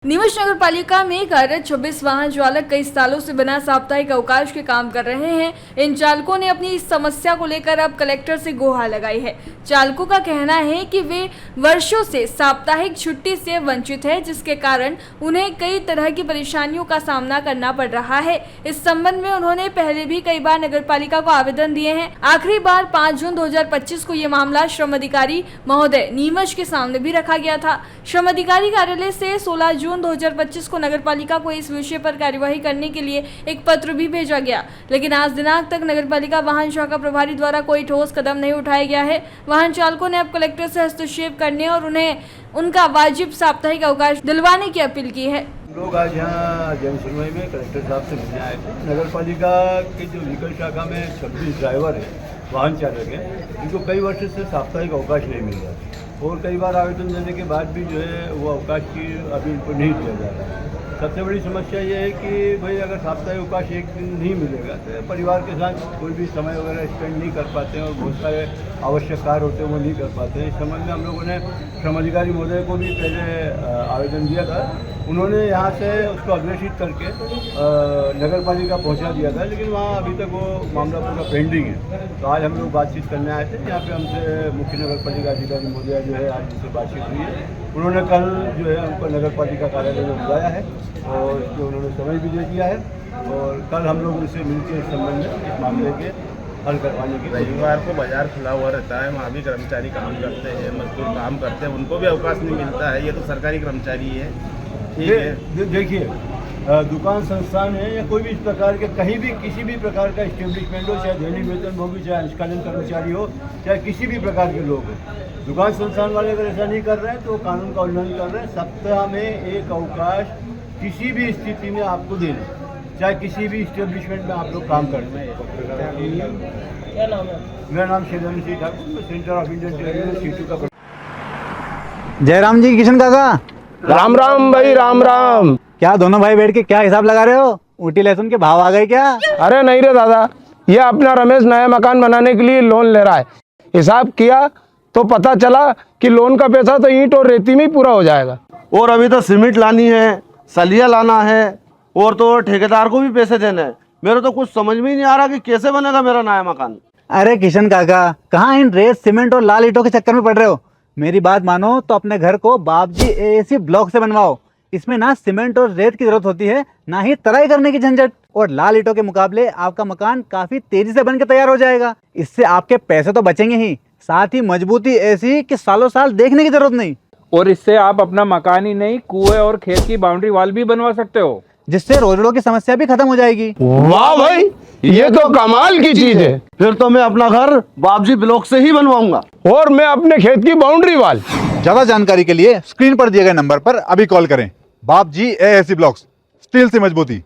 नीमच नगर पालिका में कार्यरत 26 वाहन चालक कई सालों से बिना साप्ताहिक अवकाश के काम कर रहे हैं। इन चालकों ने अपनी इस समस्या को लेकर अब कलेक्टर से गुहार लगाई है। चालकों का कहना है कि वे वर्षों से साप्ताहिक छुट्टी से वंचित है, जिसके कारण उन्हें कई तरह की परेशानियों का सामना करना पड़ रहा है। इस संबंध में उन्होंने पहले भी कई बार नगर पालिका को आवेदन दिए हैं। आखिरी बार 5 जून 2025 को ये मामला श्रम अधिकारी महोदय नीमच के सामने भी रखा गया था। श्रम अधिकारी कार्यालय से 16 जून 2025 को नगर पालिका को इस विषय पर कार्यवाही करने के लिए एक पत्र भी भेजा गया, लेकिन आज दिनांक तक नगर पालिका वाहन शाखा प्रभारी द्वारा कोई ठोस कदम नहीं उठाया गया है। वाहन चालकों ने अब कलेक्टर से हस्तक्षेप करने और उन्हें उनका वाजिब साप्ताहिक अवकाश दिलवाने की अपील की है। लोग आज यहाँ जनसुनवाई में कलेक्टर साहब से मिलने आए थे। नगर पालिका के जो लीगल शाखा में 26 ड्राइवर है, वाहन चालक हैं, इनको कई वर्ष से साप्ताहिक अवकाश नहीं मिल रहा और कई बार आवेदन देने के बाद भी जो है वो अवकाश की अभी इनको नहीं दिया जा रहा है। सबसे बड़ी समस्या ये है कि भाई अगर साप्ताहिक अवकाश एक दिन नहीं मिलेगा तो परिवार के साथ कोई भी समय वगैरह स्पेंड नहीं कर पाते हैं और बहुत सारे आवश्यक कार्य होते हैं वो नहीं कर पाते हैं। इस संबंध में हम लोगों ने श्रम अधिकारी महोदय को भी पहले आवेदन दिया था। उन्होंने यहाँ से उसको अग्रेषित करके नगर पालिका पहुँचा दिया था, लेकिन वहाँ अभी तक वो मामला पूरा पेंडिंग है। तो आज हम लोग बातचीत करने आए थे। यहाँ पे हमसे मुख्य नगर पालिका अधिकारी महोदय जो है आज उनसे बातचीत हुई है। उन्होंने कल जो है उनको नगर पालिका कार्यालय में बुलाया है और इसको उन्होंने समय भी दे दिया है और कल हम लोग उनसे मिलकर इस संबंध में इस मामले के हल करवाने की। रविवार को बाजार खुला हुआ रहता है, वहाँ भी कर्मचारी काम करते हैं, मजदूर काम करते हैं, उनको भी अवकाश नहीं मिलता है। ये तो सरकारी कर्मचारी है। ठीक है, देखिए दुकान संस्थान है या कोई भी इस प्रकार के कहीं भी किसी भी प्रकार का इस्टेब्लिशमेंट हो, चाहे दैनिक वेतनभोगी, चाहे अंशकालीन कर्मचारी हो, चाहे किसी भी प्रकार के लोग हैं, दुकान संस्थान वाले अगर ऐसा नहीं कर रहे हैं तो कानून का उल्लंघन कर रहे हैं। सप्ताह में एक अवकाश किसी भी स्थिति में आपको देना, चाहे किसी भी इस्टेब्लिशमेंट में आप लोग काम करते हैं। क्या नाम है? मेरा नाम Sharan Singh Thakur, centre of Indian trade CITU का। जयराम जी, किशन काका, राम राम भाई, राम राम। क्या दोनों भाई बैठ के क्या हिसाब लगा रहे हो? ऊटी लहसुन के भाव आ गए क्या? अरे नहीं रे दादा, ये अपना रमेश नया मकान बनाने के लिए लोन ले रहा है। हिसाब किया तो पता चला कि लोन का पैसा तो ईंट और रेती में ही पूरा हो जाएगा। और अभी तो सीमेंट लानी है, सलिया लाना है और तो ठेकेदार को भी पैसे देने हैं। मेरे तो कुछ समझ में ही नहीं आ रहा कि कैसे बनेगा मेरा नया मकान। अरे किशन काका, कहाँ इन रेत सीमेंट और लाल ईंटों के चक्कर में पड़ रहे हो? मेरी बात मानो तो अपने घर को बाबजी एएसी ब्लॉक से बनवाओ। इसमें ना सीमेंट और रेत की जरूरत होती है, ना ही तराई करने की झंझट। और लाल ईंटों के मुकाबले आपका मकान काफी तेजी से बनकर तैयार हो जाएगा। इससे आपके पैसे तो बचेंगे ही, साथ ही मजबूती ऐसी कि सालों साल देखने की जरूरत नहीं। और इससे आप अपना मकान ही नहीं, कुएं और खेत की बाउंड्री वॉल भी बनवा सकते हो, जिससे रोजड़ों की समस्या भी खत्म हो जाएगी। वाह भाई, ये तो कमाल की चीज है। फिर तो मैं अपना घर बाबजी ब्लॉक से ही बनवाऊंगा और मैं अपने खेत की बाउंड्री वाल। ज्यादा जानकारी के लिए स्क्रीन पर दिए गए नंबर पर अभी कॉल करें। बाबजी एएसी ब्लॉक्स, स्टील से मजबूती।